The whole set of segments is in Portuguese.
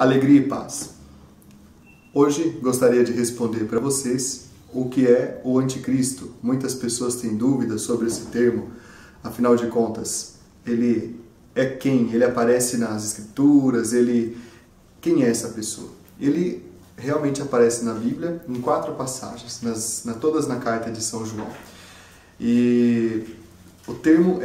alegria e paz. Hoje gostaria de responder para vocês o que é o anticristo. Muitas pessoas têm dúvidas sobre esse termo, afinal de contas, ele é quem? Ele aparece nas escrituras, quem é essa pessoa? Ele realmente aparece na Bíblia em 4 passagens, todas na carta de São João. E o termo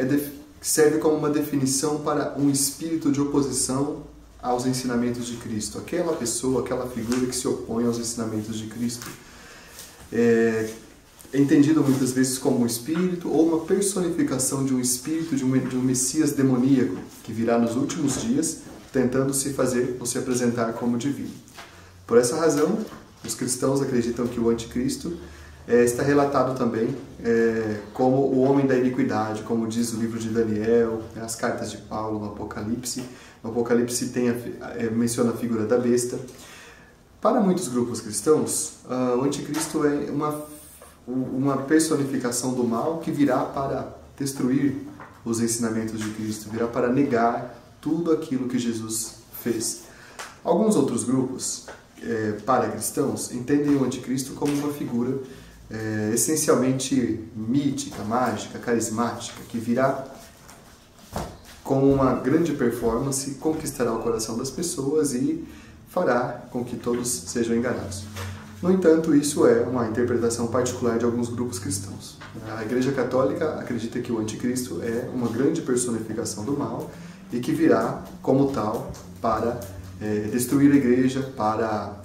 serve como uma definição para um espírito de oposição aos ensinamentos de Cristo. Aquela pessoa, aquela figura que se opõe aos ensinamentos de Cristo. É entendido muitas vezes como um espírito ou uma personificação de um espírito, de um Messias demoníaco, que virá nos últimos dias, tentando se fazer ou se apresentar como divino. Por essa razão, os cristãos acreditam que o anticristo está relatado também como o homem da iniquidade, como diz o livro de Daniel, as cartas de Paulo no Apocalipse. No Apocalipse menciona a figura da besta. Para muitos grupos cristãos, o anticristo é uma personificação do mal que virá para destruir os ensinamentos de Cristo, virá para negar tudo aquilo que Jesus fez. Alguns outros grupos, para cristãos, entendem o anticristo como uma figura essencialmente mítica, mágica, carismática, que virá com uma grande performance, conquistará o coração das pessoas e fará com que todos sejam enganados. No entanto, isso é uma interpretação particular de alguns grupos cristãos. A Igreja Católica acredita que o anticristo é uma grande personificação do mal e que virá como tal para destruir a igreja, para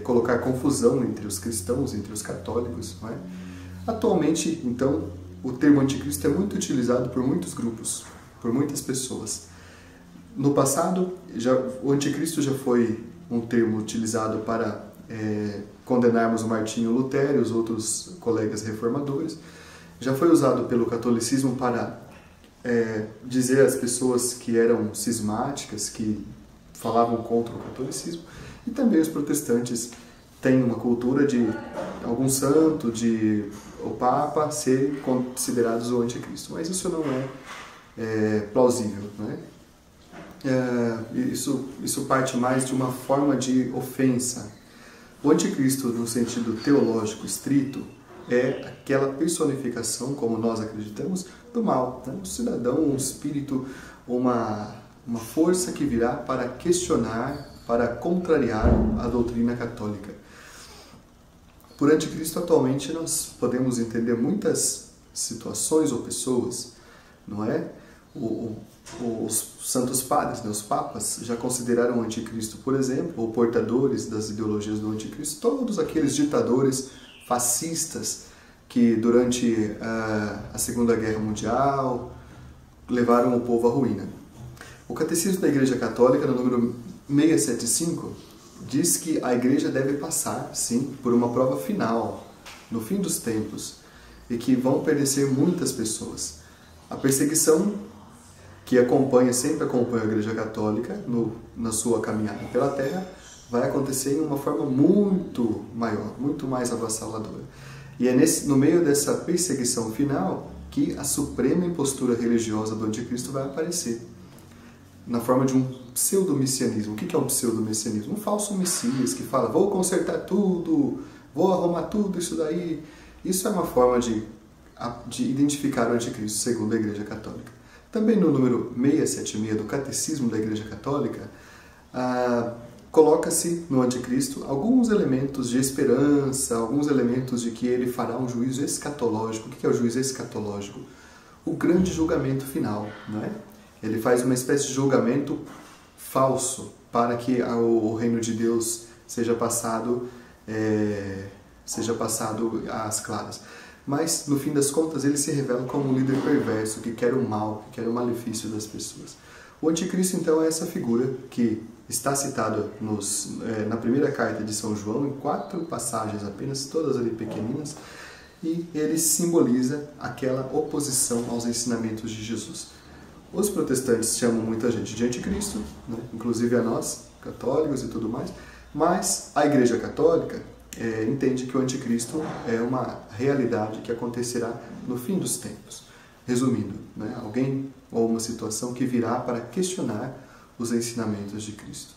colocar confusão entre os cristãos, entre os católicos. Não é? Atualmente, então, o termo anticristo é muito utilizado por muitos grupos, por muitas pessoas. No passado, o anticristo já foi um termo utilizado para condenarmos o Martinho Lutero e os outros colegas reformadores. Já foi usado pelo catolicismo para dizer às pessoas que eram cismáticas, que falavam contra o catolicismo, e também os protestantes têm uma cultura de algum santo, de o Papa ser considerados o anticristo, mas isso não é plausível, né? Isso parte mais de uma forma de ofensa. O anticristo, no sentido teológico estrito, é aquela personificação, como nós acreditamos, do mal, né? Um cidadão, um espírito, uma força que virá para questionar, para contrariar a doutrina católica. Por anticristo, atualmente, nós podemos entender muitas situações ou pessoas, não é? Os santos padres, né, os papas, já consideraram o anticristo, por exemplo, ou portadores das ideologias do anticristo, todos aqueles ditadores fascistas que durante a Segunda Guerra Mundial levaram o povo à ruína. O Catecismo da Igreja Católica, no número 675, diz que a Igreja deve passar, sim, por uma prova final, no fim dos tempos, e que vão perecer muitas pessoas. A perseguição que sempre acompanha a Igreja Católica na sua caminhada pela Terra, vai acontecer em uma forma muito maior, muito mais avassaladora. E é no meio dessa perseguição final que a suprema impostura religiosa do anticristo vai aparecer, na forma de um pseudo-messianismo. O que é um pseudo-messianismo? Um falso messias que fala, vou consertar tudo, vou arrumar tudo isso daí. Isso é uma forma de identificar o anticristo, segundo a Igreja Católica. Também no número 676 do Catecismo da Igreja Católica, coloca-se no anticristo alguns elementos de esperança, alguns elementos de que ele fará um juízo escatológico. O que é o juízo escatológico? O grande julgamento final, não é? Ele faz uma espécie de julgamento falso para que o reino de Deus seja passado às claras. Mas, no fim das contas, ele se revela como um líder perverso, que quer o mal, que quer o malefício das pessoas. O anticristo, então, é essa figura que está citada na primeira carta de São João, em 4 passagens apenas, todas ali pequeninas, e ele simboliza aquela oposição aos ensinamentos de Jesus. Os protestantes chamam muita gente de anticristo, né? Inclusive a nós, católicos e tudo mais, mas a Igreja Católica entende que o anticristo é uma realidade que acontecerá no fim dos tempos. Resumindo, né? Alguém ou uma situação que virá para questionar os ensinamentos de Cristo.